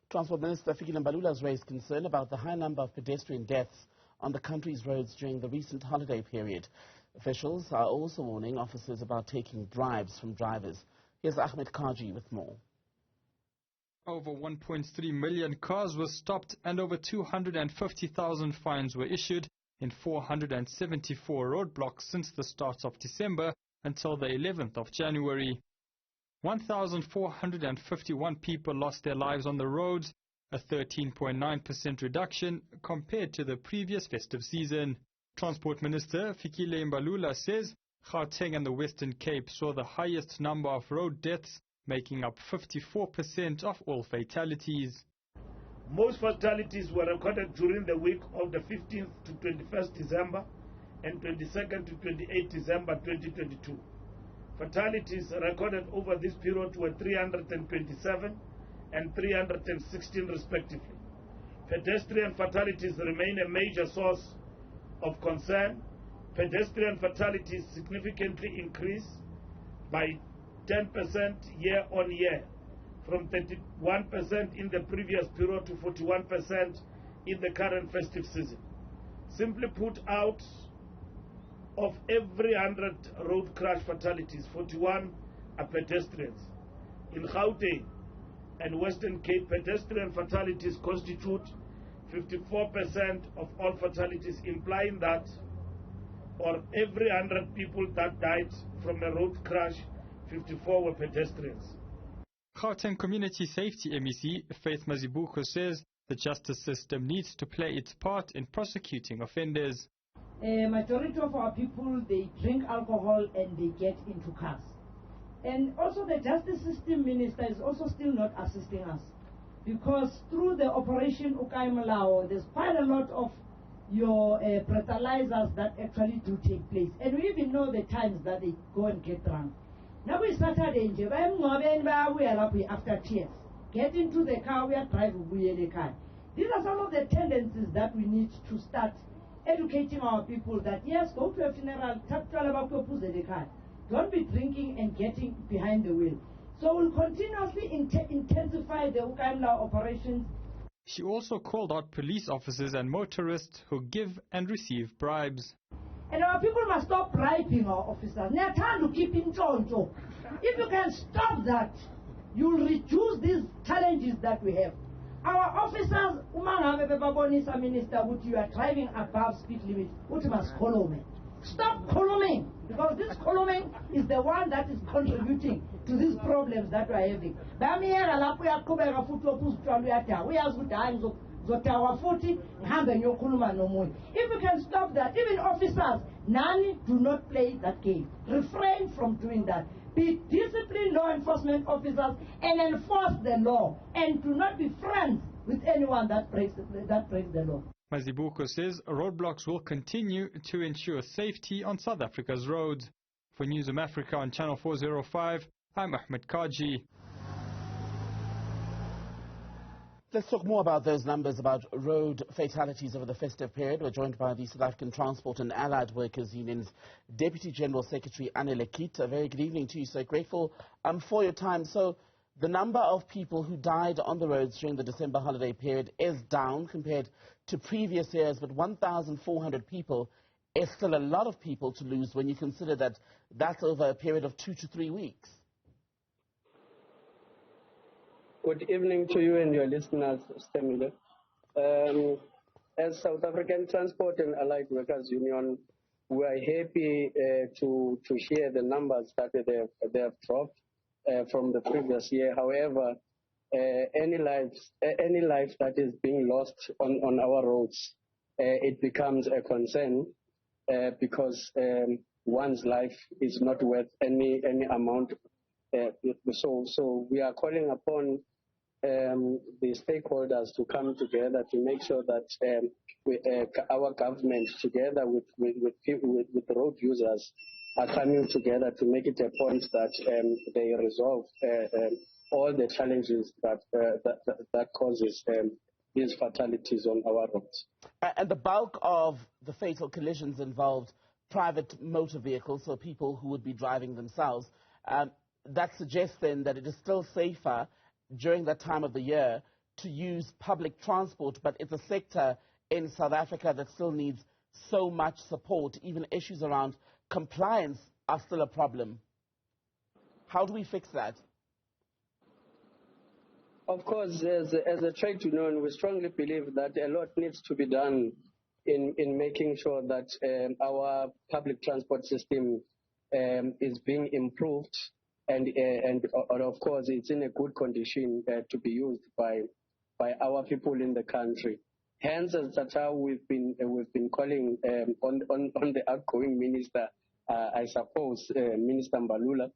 Transport Minister Fikile Mbalula has raised concern about the high number of pedestrian deaths on the country's roads during the recent holiday period. Officials are also warning officers about taking bribes from drivers. Here's Anele Kiet with more. Over 1.3 million cars were stopped and over 250,000 fines were issued in 474 roadblocks since the start of December until the 11th of January. 1,451 people lost their lives on the roads, a 13.9% reduction compared to the previous festive season. Transport Minister Fikile Mbalula says Gauteng and the Western Cape saw the highest number of road deaths, making up 54% of all fatalities. Most fatalities were recorded during the week of the 15th to 21st December and 22nd to 28th December 2022. Fatalities recorded over this period were 327 and 316 respectively. Pedestrian fatalities remain a major source of concern. Pedestrian fatalities significantly increased by 10% year on year, from 31% in the previous period to 41% in the current festive season. Simply put, out of every 100 road crash fatalities, 41 are pedestrians. In Gauteng and Western Cape, pedestrian fatalities constitute 54% of all fatalities, implying that or every 100 people that died from a road crash, 54 were pedestrians. Gauteng Community Safety MEC Faith Mazibuko says the justice system needs to play its part in prosecuting offenders. Majority of our people, they drink alcohol and they get into cars. And also the justice system, Minister, is also still not assisting us. Because through the Operation Ukai Malao, there's quite a lot of your breathalyzers that actually do take place. And we even know the times that they go and get drunk. Now we started in after tears. Get into the car, we are driving the car. These are some of the tendencies that we need to start educating our people that yes, go to a funeral, don't be drinking and getting behind the wheel. So we'll continuously intensify the Ukaimla operations. She also called out police officers and motorists who give and receive bribes. And our people must stop bribing our officers. They are trying to keep in choncho. If you can stop that, you'll reduce these challenges that we have. Our officers, Minister, you are driving above speed limit, what must column? Stop columning, because this columning is the one that is contributing to these problems that we are having. If we can stop that, even officers, none do not play that game. Refrain from doing that. Be disciplined law enforcement officers and enforce the law, and do not be friends with anyone that breaks the law. Mazibuko says roadblocks will continue to ensure safety on South Africa's roads. For Newzroom Afrika on Channel 405, I'm Anele Kiet. Let's talk more about those numbers about road fatalities over the festive period. We're joined by the South African Transport and Allied Workers Union's Deputy General Secretary Anele Kiet. A very good evening to you, sir. Grateful for your time. So the number of people who died on the roads during the December holiday period is down compared to previous years, but 1,400 people is still a lot of people to lose when you consider that that's over a period of 2 to 3 weeks. Good evening to you and your listeners, Stemile. As South African Transport and Allied Workers Union, we are happy to hear the numbers that they have dropped from the previous year. However, any life that is being lost on our roads, it becomes a concern because one's life is not worth any amount. So we are calling upon the stakeholders to come together to make sure that our government, together with road users, are coming together to make it a point that they resolve all the challenges that causes these fatalities on our roads. And the bulk of the fatal collisions involved private motor vehicles, so people who would be driving themselves. That suggests then that it is still safer during that time of the year to use public transport, but it's a sector in South Africa that still needs so much support. Even issues around compliance are still a problem. How do we fix that? Of course, as a trade union, we strongly believe that a lot needs to be done in making sure that our public transport system is being improved, and of course it's in a good condition to be used by our people in the country. Hence, as Satawu, we've been calling on the outgoing minister, I suppose, Minister Mbalula,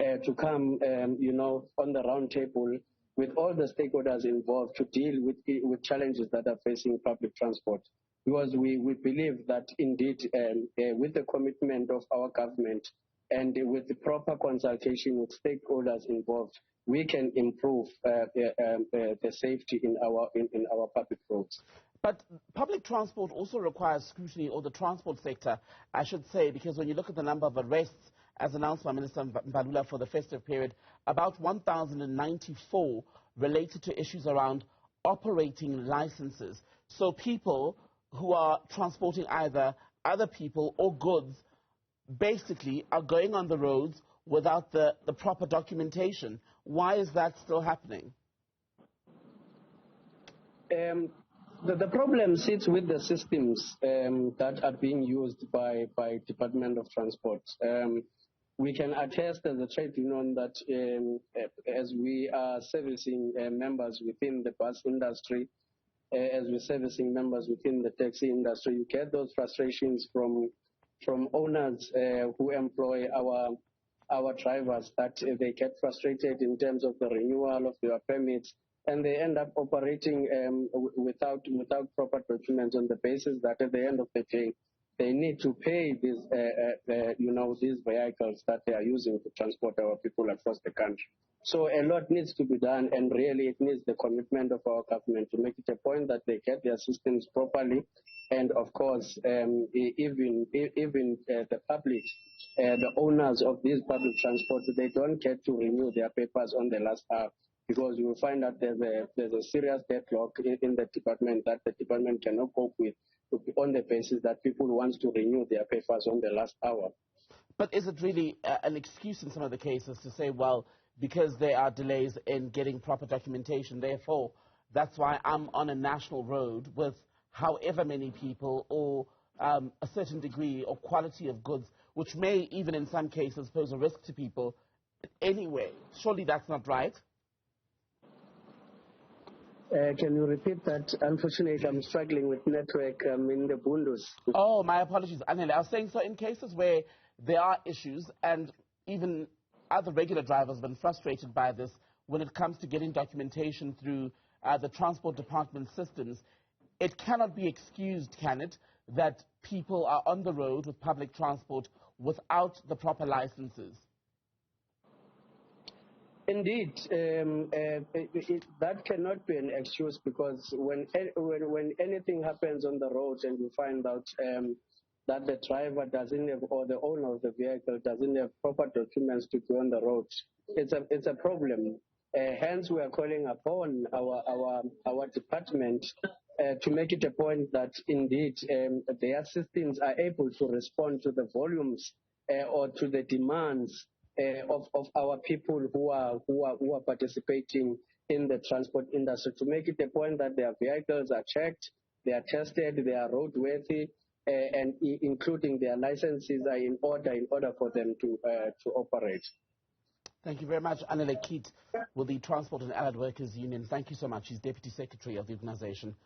to come, on the round table with all the stakeholders involved to deal with challenges that are facing public transport. Because we believe that indeed, with the commitment of our government and with the proper consultation with stakeholders involved, we can improve the safety in our public roads. But public transport also requires scrutiny, or the transport sector, I should say, because when you look at the number of arrests, as announced by Minister Mbalula for the festive period, about 1,094 related to issues around operating licenses. So people who are transporting either other people or goods basically are going on the roads without the proper documentation. Why is that still happening? The problem sits with the systems that are being used by Department of Transport. We can attest as a trade union that as we are servicing members within the bus industry, as we're servicing members within the taxi industry, you get those frustrations from owners who employ our drivers, that they get frustrated in terms of the renewal of their permits, and they end up operating without proper documents, on the basis that at the end of the day, they need to pay these these vehicles that they are using to transport our people across the country. So a lot needs to be done, and really it needs the commitment of our government to make it a point that they get their systems properly, and of course even the public, the owners of these public transports, they don't get to renew their papers on the last hour, because you will find that there's a serious deadlock in the department that the department cannot cope with, on the basis that people want to renew their papers on the last hour. But is it really an excuse in some of the cases to say, well, because there are delays in getting proper documentation, therefore that's why I'm on a national road with however many people, or a certain degree or quality of goods, which may even in some cases pose a risk to people anyway? Surely that's not right. Can you repeat that? Unfortunately, I'm struggling with network in the Bundus. Oh, my apologies, Anele. I was saying, so in cases where there are issues, and even other regular drivers have been frustrated by this when it comes to getting documentation through the transport department systems, it cannot be excused, can it, that people are on the road with public transport without the proper licenses? Indeed, that cannot be an excuse, because when anything happens on the road and you find out that the driver doesn't have, or the owner of the vehicle doesn't have proper documents to go on the road, it's a problem. Hence, we are calling upon our department to make it a point that indeed their systems are able to respond to the volumes or to the demands of our people who are participating in the transport industry, to make it a point that their vehicles are checked, they are tested, they are roadworthy, and including their licenses are in order for them to operate. Thank you very much, Anele Kiet, with the Transport and Allied Workers Union. Thank you so much. She's Deputy Secretary of the organization.